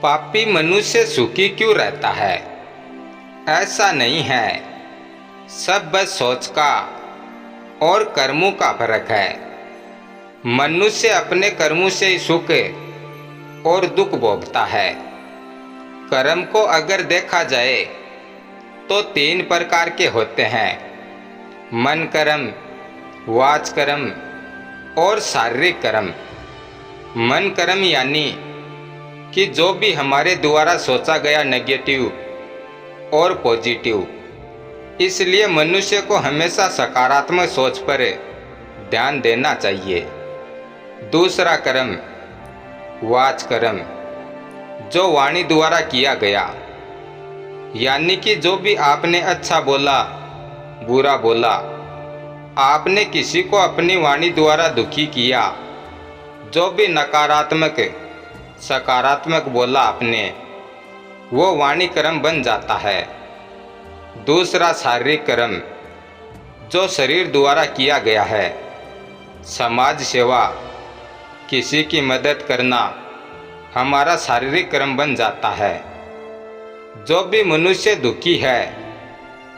पापी मनुष्य सुखी क्यों रहता है? ऐसा नहीं है, सब बस सोच का और कर्मों का फर्क है। मनुष्य अपने कर्मों से ही सुख और दुख भोगता है। कर्म को अगर देखा जाए तो 3 प्रकार के होते हैं: मन कर्म, वाच कर्म और शारीरिक कर्म। मन कर्म यानी कि जो भी हमारे द्वारा सोचा गया नेगेटिव और पॉजिटिव, इसलिए मनुष्य को हमेशा सकारात्मक सोच पर ध्यान देना चाहिए। दूसरा कर्म वाच कर्म, जो वाणी द्वारा किया गया, यानी कि जो भी आपने अच्छा बोला, बुरा बोला, आपने किसी को अपनी वाणी द्वारा दुखी किया, जो भी नकारात्मक सकारात्मक बोला आपने, वो वाणी कर्म बन जाता है। दूसरा शारीरिक कर्म, जो शरीर द्वारा किया गया है, समाज सेवा, किसी की मदद करना, हमारा शारीरिक कर्म बन जाता है। जो भी मनुष्य दुखी है,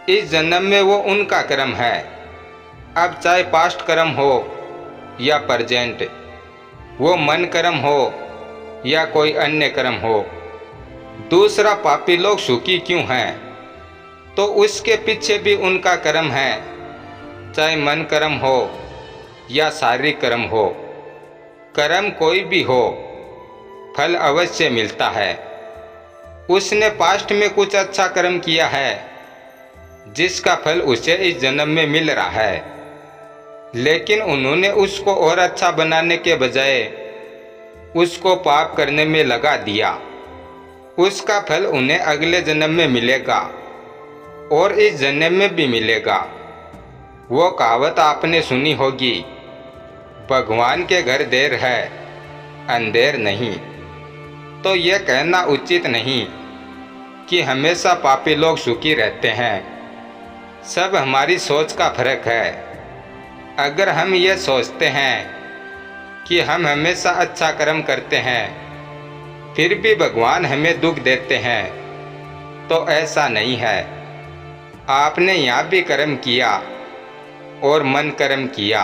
इस जन्म में वो उनका कर्म है। अब चाहे पास्ट कर्म हो या प्रेजेंट, वो मन कर्म हो या कोई अन्य कर्म हो। दूसरा, पापी लोग सुखी क्यों हैं? तो उसके पीछे भी उनका कर्म है, चाहे मन कर्म हो या शारीरिक कर्म हो। कर्म कोई भी हो, फल अवश्य मिलता है। उसने पास्ट में कुछ अच्छा कर्म किया है, जिसका फल उसे इस जन्म में मिल रहा है, लेकिन उन्होंने उसको और अच्छा बनाने के बजाय उसको पाप करने में लगा दिया। उसका फल उन्हें अगले जन्म में मिलेगा और इस जन्म में भी मिलेगा। वो कहावत आपने सुनी होगी, भगवान के घर देर है अंधेर नहीं। तो यह कहना उचित नहीं कि हमेशा पापी लोग सुखी रहते हैं। सब हमारी सोच का फर्क है। अगर हम ये सोचते हैं कि हम हमेशा अच्छा कर्म करते हैं, फिर भी भगवान हमें दुख देते हैं, तो ऐसा नहीं है। आपने यहाँ भी कर्म किया और मन कर्म किया,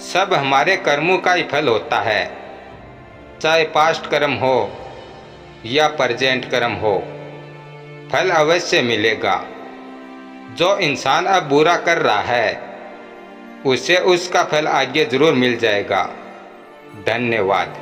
सब हमारे कर्मों का ही फल होता है। चाहे पास्ट कर्म हो या प्रेजेंट कर्म हो, फल अवश्य मिलेगा। जो इंसान अब बुरा कर रहा है, उसे उसका फल आगे जरूर मिल जाएगा। धन्यवाद।